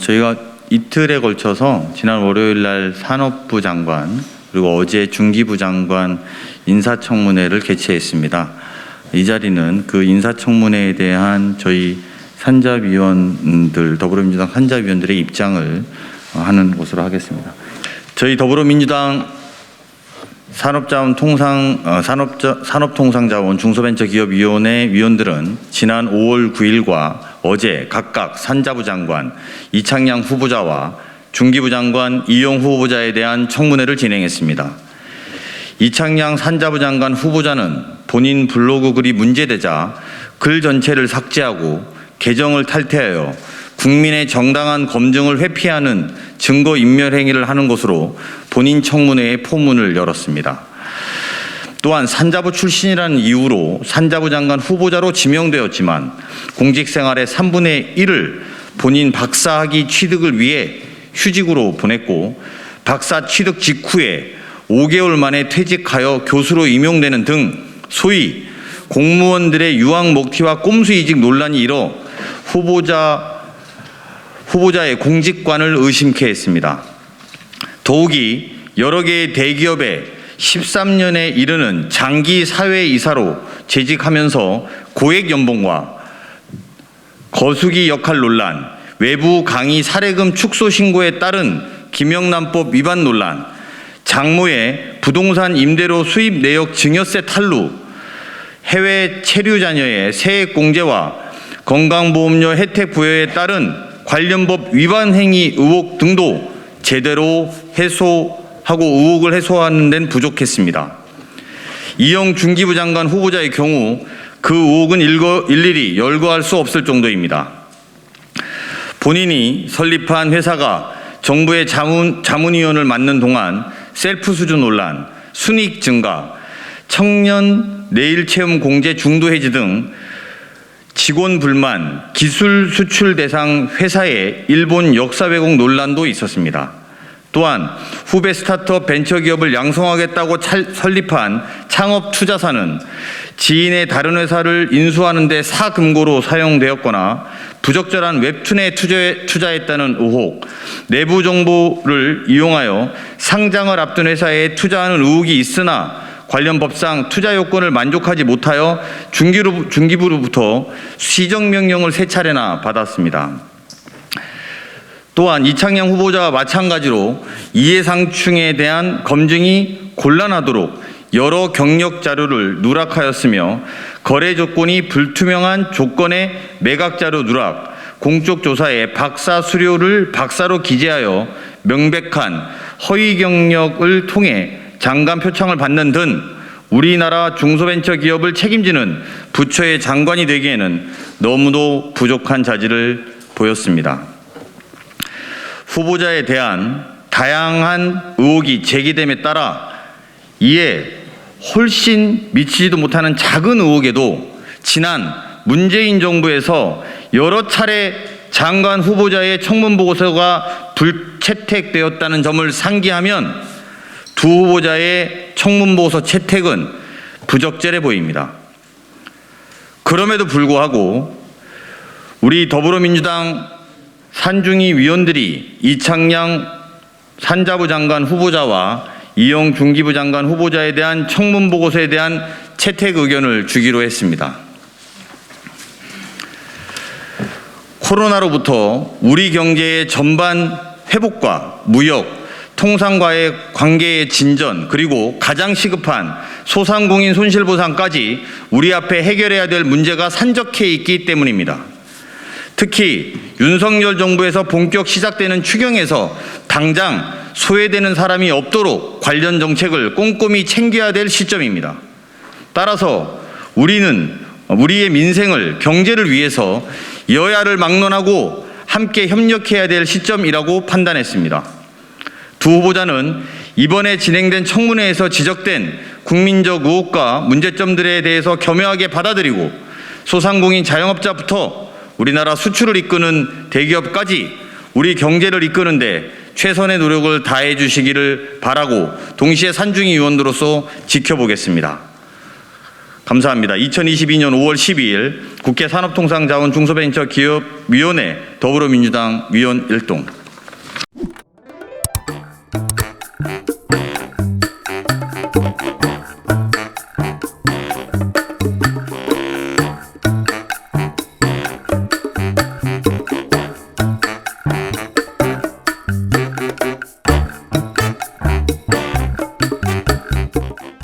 저희가 이틀에 걸쳐서 지난 월요일 날 산업부 장관 그리고 어제 중기부 장관 인사청문회를 개최했습니다. 이 자리는 그 인사청문회에 대한 저희 산자위원들, 더불어민주당 산자위원들의 입장을 하는 것으로 하겠습니다. 저희 더불어민주당 산업통상자원 중소벤처기업위원회 위원들은 지난 5월 9일과 어제 각각 산자부 장관 이창양 후보자와 중기부 장관 이용 후보자에 대한 청문회를 진행했습니다. 이창양 산자부 장관 후보자는 본인 블로그 글이 문제되자 글 전체를 삭제하고 계정을 탈퇴하여 국민의 정당한 검증을 회피하는 증거인멸 행위를 하는 것으로 본인 청문회에 포문을 열었습니다. 또한 산자부 출신이라는 이유로 산자부 장관 후보자로 지명되었지만 공직생활의 3분의 1을 본인 박사학위 취득을 위해 휴직으로 보냈고 박사 취득 직후에 5개월 만에 퇴직하여 교수로 임용되는 등 소위 공무원들의 유학 먹튀와 꼼수 이직 논란이 일어 후보자의 공직관을 의심케 했습니다. 더욱이 여러 개의 대기업에 13년에 이르는 장기 사회이사로 재직하면서 고액 연봉과 거수기 역할 논란, 외부 강의 사례금 축소 신고에 따른 김영란법 위반 논란, 장모의 부동산 임대료 수입 내역 증여세 탈루, 해외 체류 자녀의 세액 공제와 건강보험료 혜택 부여에 따른 관련 법 위반 행위 의혹 등도 제대로 해소하고 의혹을 해소하는 데는 부족했습니다. 이영 중기부 장관 후보자의 경우 그 의혹은 일일이 열거할 수 없을 정도입니다. 본인이 설립한 회사가 정부의 자문위원을 맡는 동안 셀프 수주 논란, 순이익 증가, 청년 내일 체험 공제 중도 해지 등 직원 불만, 기술 수출 대상 회사의 일본 역사 왜곡 논란도 있었습니다. 또한 후배 스타트업 벤처기업을 양성하겠다고 설립한 창업투자사는 지인의 다른 회사를 인수하는 데 사금고로 사용되었거나 부적절한 웹툰에 투자했다는 의혹, 내부 정보를 이용하여 상장을 앞둔 회사에 투자하는 의혹이 있으나 관련 법상 투자 요건을 만족하지 못하여 중기부로부터 시정명령을 3차례나 받았습니다. 또한 이창양 후보자와 마찬가지로 이해상충에 대한 검증이 곤란하도록 여러 경력 자료를 누락하였으며 거래 조건이 불투명한 조건의 매각자료 누락, 공적 조사에 박사 수료를 박사로 기재하여 명백한 허위 경력을 통해 장관 표창을 받는 등 우리나라 중소벤처기업을 책임지는 부처의 장관이 되기에는 너무도 부족한 자질을 보였습니다. 후보자에 대한 다양한 의혹이 제기됨에 따라 이에 훨씬 미치지도 못하는 작은 의혹에도 지난 문재인 정부에서 여러 차례 장관 후보자의 청문 보고서가 불채택되었다는 점을 상기하면 두 후보자의 청문보고서 채택은 부적절해 보입니다. 그럼에도 불구하고 우리 더불어민주당 산중위 위원들이 이창양 산자부 장관 후보자와 이영 중기부 장관 후보자에 대한 청문보고서에 대한 채택 의견을 주기로 했습니다. 코로나로부터 우리 경제의 전반 회복과 무역, 통상과의 관계의 진전, 그리고 가장 시급한 소상공인 손실보상까지 우리 앞에 해결해야 될 문제가 산적해 있기 때문입니다. 특히 윤석열 정부에서 본격 시작되는 추경에서 당장 소외되는 사람이 없도록 관련 정책을 꼼꼼히 챙겨야 될 시점입니다. 따라서 우리는 우리의 민생을, 경제를 위해서 여야를 막론하고 함께 협력해야 될 시점이라고 판단했습니다. 두 후보자는 이번에 진행된 청문회에서 지적된 국민적 의혹과 문제점들에 대해서 겸허하게 받아들이고 소상공인 자영업자부터 우리나라 수출을 이끄는 대기업까지 우리 경제를 이끄는 데 최선의 노력을 다해 주시기를 바라고 동시에 산중위 위원으로서 지켜보겠습니다. 감사합니다. 2022년 5월 12일 국회 산업통상자원 중소벤처기업위원회 더불어민주당 위원 일동.